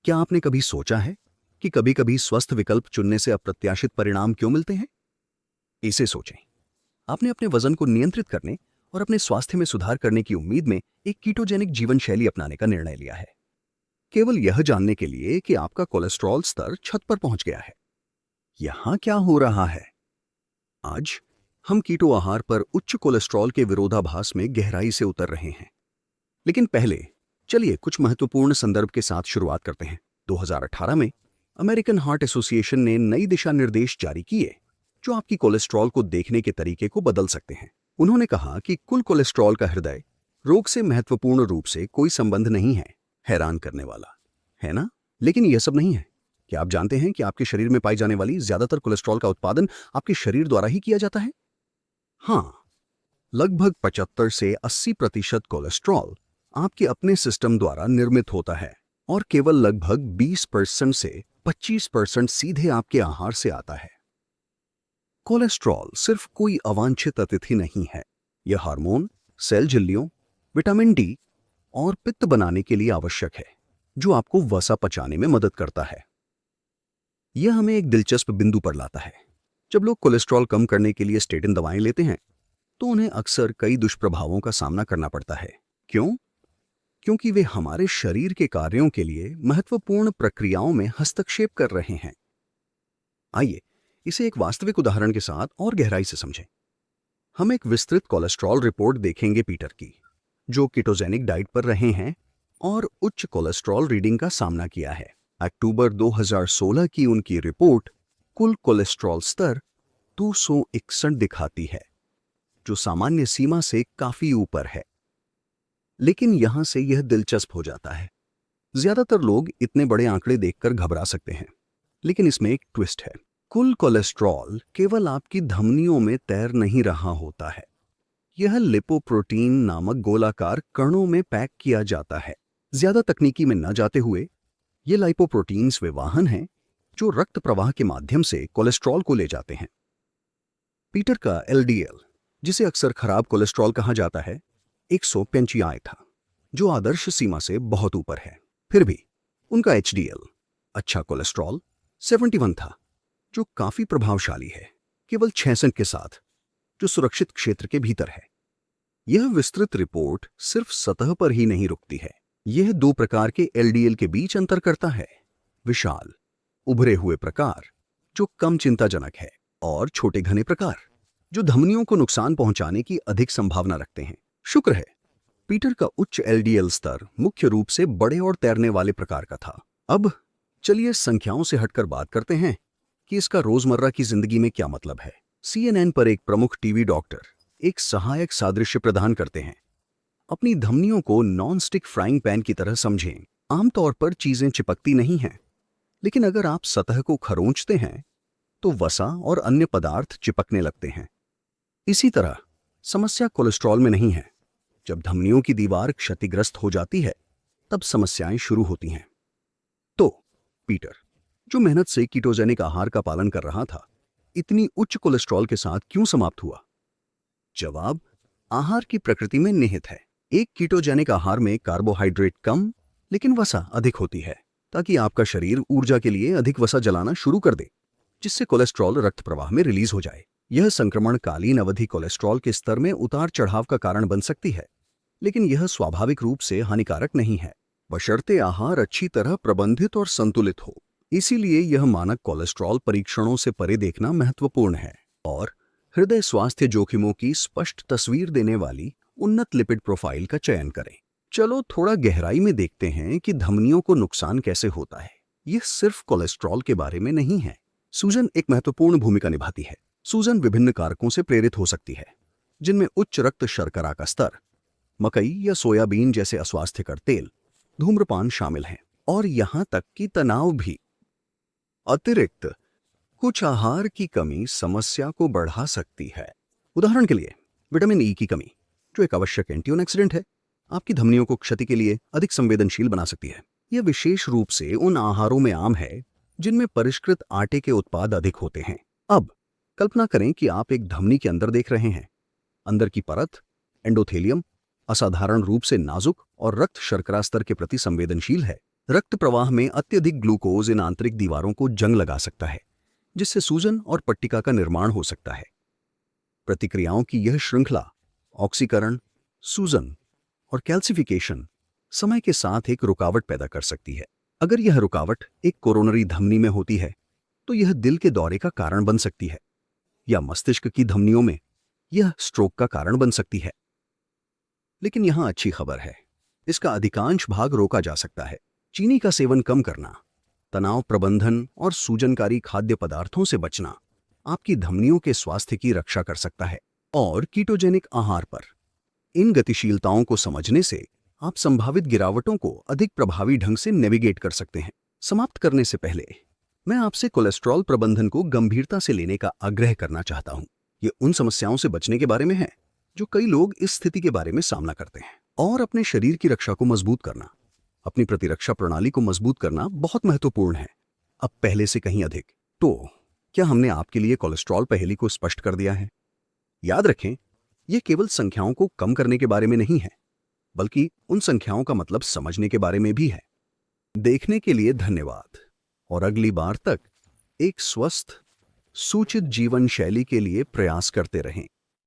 क्या आपने कभी सोचा है कि कभी-कभी स्वस्थ विकल्प चुनने से अप्रत्याशित परिणाम क्यों मिलते हैं? इसे सोचें। आपने अपने वजन को नियंत्रित करने और अपने स्वास्थ्य में सुधार करने की उम्मीद में एक कीटोजेनिक जीवन शैली अपनाने का निर्णय लिया है, केवल यह जानने के लिए कि आपका कोलेस्ट्रॉल स्तर छत पर पहुंच गया है। यहां क्या हो रहा है? आज हम कीटो आहार पर उच्च कोलेस्ट्रॉल के विरोधाभास में गहराई से उतर रहे हैं। लेकिन पहले चलिए कुछ महत्वपूर्ण संदर्भ के साथ शुरुआत करते हैं। 2018 में अमेरिकन हार्ट एसोसिएशन ने नई दिशा निर्देश जारी किए जो आपकी कोलेस्ट्रॉल को देखने के तरीके को बदल सकते हैं। उन्होंने कहा कि कुल कोलेस्ट्रॉल का हृदय रोग से महत्वपूर्ण रूप से कोई संबंध नहीं है। हैरान करने वाला है ना? लेकिन यह सब नहीं है। क्या आप जानते हैं कि आपके शरीर में पाई जाने वाली ज्यादातर कोलेस्ट्रॉल का उत्पादन आपके शरीर द्वारा ही किया जाता है? हाँ, लगभग 75 से 80% कोलेस्ट्रॉल आपके अपने सिस्टम द्वारा निर्मित होता है और केवल लगभग 20% से 25% सीधे आपके आहार से आता है। कोलेस्ट्रॉल सिर्फ कोई अवांछित अतिथि नहीं है। यह हार्मोन, सेल झिल्लियों, विटामिन डी और पित्त बनाने के लिए आवश्यक है, जो आपको वसा पचाने में मदद करता है। यह हमें एक दिलचस्प बिंदु पर लाता है। जब लोग कोलेस्ट्रॉल कम करने के लिए स्टेटिन दवाएं लेते हैं तो उन्हें अक्सर कई दुष्प्रभावों का सामना करना पड़ता है। क्यों? क्योंकि वे हमारे शरीर के कार्यों के लिए महत्वपूर्ण प्रक्रियाओं में हस्तक्षेप कर रहे हैं। आइए इसे एक वास्तविक उदाहरण के साथ और गहराई से समझें। हम एक विस्तृत कोलेस्ट्रॉल रिपोर्ट देखेंगे पीटर की, जो कीटोजेनिक डाइट पर रहे हैं और उच्च कोलेस्ट्रॉल रीडिंग का सामना किया है। अक्टूबर 2016 की उनकी रिपोर्ट कुल कोलेस्ट्रॉल स्तर 261 दिखाती है, जो सामान्य सीमा से काफी ऊपर है। लेकिन यहां से यह दिलचस्प हो जाता है। ज्यादातर लोग इतने बड़े आंकड़े देखकर घबरा सकते हैं, लेकिन इसमें एक ट्विस्ट है। कुल कोलेस्ट्रॉल केवल आपकी धमनियों में तैर नहीं रहा होता है। यह लिपोप्रोटीन नामक गोलाकार कणों में पैक किया जाता है। ज्यादा तकनीकी में न जाते हुए, ये लाइपोप्रोटीन्स वे वाहन हैं जो रक्त प्रवाह के माध्यम से कोलेस्ट्रॉल को ले जाते हैं। पीटर का एलडीएल, जिसे अक्सर खराब कोलेस्ट्रॉल कहा जाता है, 185 था, जो आदर्श सीमा से बहुत ऊपर है। फिर भी उनका एचडीएल, अच्छा कोलेस्ट्रॉल, 71 था, जो काफी प्रभावशाली है, केवल 66 के साथ, जो सुरक्षित क्षेत्र के भीतर है। यह विस्तृत रिपोर्ट सिर्फ सतह पर ही नहीं रुकती है। यह दो प्रकार के एलडीएल के बीच अंतर करता है: विशाल, उभरे हुए प्रकार, जो कम चिंताजनक है, और छोटे घने प्रकार, जो धमनियों को नुकसान पहुंचाने की अधिक संभावना रखते हैं। शुक्र है, पीटर का उच्च एलडीएल स्तर मुख्य रूप से बड़े और तैरने वाले प्रकार का था। अब चलिए संख्याओं से हटकर बात करते हैं कि इसका रोजमर्रा की जिंदगी में क्या मतलब है। CNN पर एक प्रमुख टीवी डॉक्टर एक सहायक सादृश्य प्रदान करते हैं। अपनी धमनियों को नॉन स्टिक फ्राइंग पैन की तरह समझें। आमतौर पर चीजें चिपकती नहीं हैं, लेकिन अगर आप सतह को खरोंचते हैं तो वसा और अन्य पदार्थ चिपकने लगते हैं। इसी तरह समस्या कोलेस्ट्रॉल में नहीं है। जब धमनियों की दीवार क्षतिग्रस्त हो जाती है, तब समस्याएं शुरू होती हैं। तो पीटर, जो मेहनत से कीटोजेनिक आहार का पालन कर रहा था, इतनी उच्च कोलेस्ट्रॉल के साथ क्यों समाप्त हुआ? जवाब आहार की प्रकृति में निहित है। एक कीटोजेनिक आहार में कार्बोहाइड्रेट कम लेकिन वसा अधिक होती है, ताकि आपका शरीर ऊर्जा के लिए अधिक वसा जलाना शुरू कर दे, जिससे कोलेस्ट्रॉल रक्त प्रवाह में रिलीज हो जाए। यह संक्रमणकालीन अवधि कोलेस्ट्रॉल के स्तर में उतार चढ़ाव का कारण बन सकती है, लेकिन यह स्वाभाविक रूप से हानिकारक नहीं है, बशर्ते आहार अच्छी तरह प्रबंधित और संतुलित हो। इसीलिए यह मानक कोलेस्ट्रॉल परीक्षणों से परे देखना महत्वपूर्ण है और हृदय स्वास्थ्य जोखिमों की स्पष्ट तस्वीर देने वाली उन्नत लिपिड प्रोफाइल का चयन करें। चलो थोड़ा गहराई में देखते हैं कि धमनियों को नुकसान कैसे होता है। यह सिर्फ कोलेस्ट्रॉल के बारे में नहीं है। सूजन एक महत्वपूर्ण भूमिका निभाती है। सूजन विभिन्न कारकों से प्रेरित हो सकती है, जिनमें उच्च रक्त शर्करा का स्तर, मकई या सोयाबीन जैसे अस्वास्थ्यकर तेल, धूम्रपान शामिल हैं, और यहां तक कि तनाव भी। अतिरिक्त कुछ आहार की कमी समस्या को बढ़ा सकती है। उदाहरण के लिए विटामिन ई की कमी, जो एक आवश्यक एंटीऑक्सीडेंट है, आपकी धमनियों को क्षति के लिए अधिक संवेदनशील बना सकती है। यह विशेष रूप से उन आहारों में आम है जिनमें परिष्कृत आटे के उत्पाद अधिक होते हैं। अब कल्पना करें कि आप एक धमनी के अंदर देख रहे हैं। अंदर की परत, एंडोथेलियम, असाधारण रूप से नाजुक और रक्त शर्करा स्तर के प्रति संवेदनशील है। रक्त प्रवाह में अत्यधिक ग्लूकोज इन आंतरिक दीवारों को जंग लगा सकता है, जिससे सूजन और पट्टिका का निर्माण हो सकता है। प्रतिक्रियाओं की यह श्रृंखला ऑक्सीकरण, सूजन और कैल्सिफिकेशन समय के साथ एक रुकावट पैदा कर सकती है। अगर यह रुकावट एक कोरोनरी धमनी में होती है तो यह दिल के दौरे का कारण बन सकती है, या मस्तिष्क की धमनियों में यह स्ट्रोक का कारण बन सकती है। लेकिन यहां अच्छी खबर है, इसका अधिकांश भाग रोका जा सकता है। चीनी का सेवन कम करना, तनाव प्रबंधन और सूजनकारी खाद्य पदार्थों से बचना आपकी धमनियों के स्वास्थ्य की रक्षा कर सकता है। और कीटोजेनिक आहार पर इन गतिशीलताओं को समझने से आप संभावित गिरावटों को अधिक प्रभावी ढंग से नेविगेट कर सकते हैं। समाप्त करने से पहले मैं आपसे कोलेस्ट्रॉल प्रबंधन को गंभीरता से लेने का आग्रह करना चाहता हूं। ये उन समस्याओं से बचने के बारे में है जो कई लोग इस स्थिति के बारे में सामना करते हैं। और अपने शरीर की रक्षा को मजबूत करना, अपनी प्रतिरक्षा प्रणाली को मजबूत करना बहुत महत्वपूर्ण है, अब पहले से कहीं अधिक। तो क्या हमने आपके लिए कोलेस्ट्रॉल पहेली को स्पष्ट कर दिया है? याद रखें, यह केवल संख्याओं को कम करने के बारे में नहीं है, बल्कि उन संख्याओं का मतलब समझने के बारे में भी है। देखने के लिए धन्यवाद, और अगली बार तक एक स्वस्थ, सूचित जीवन शैली के लिए प्रयास करते रहें।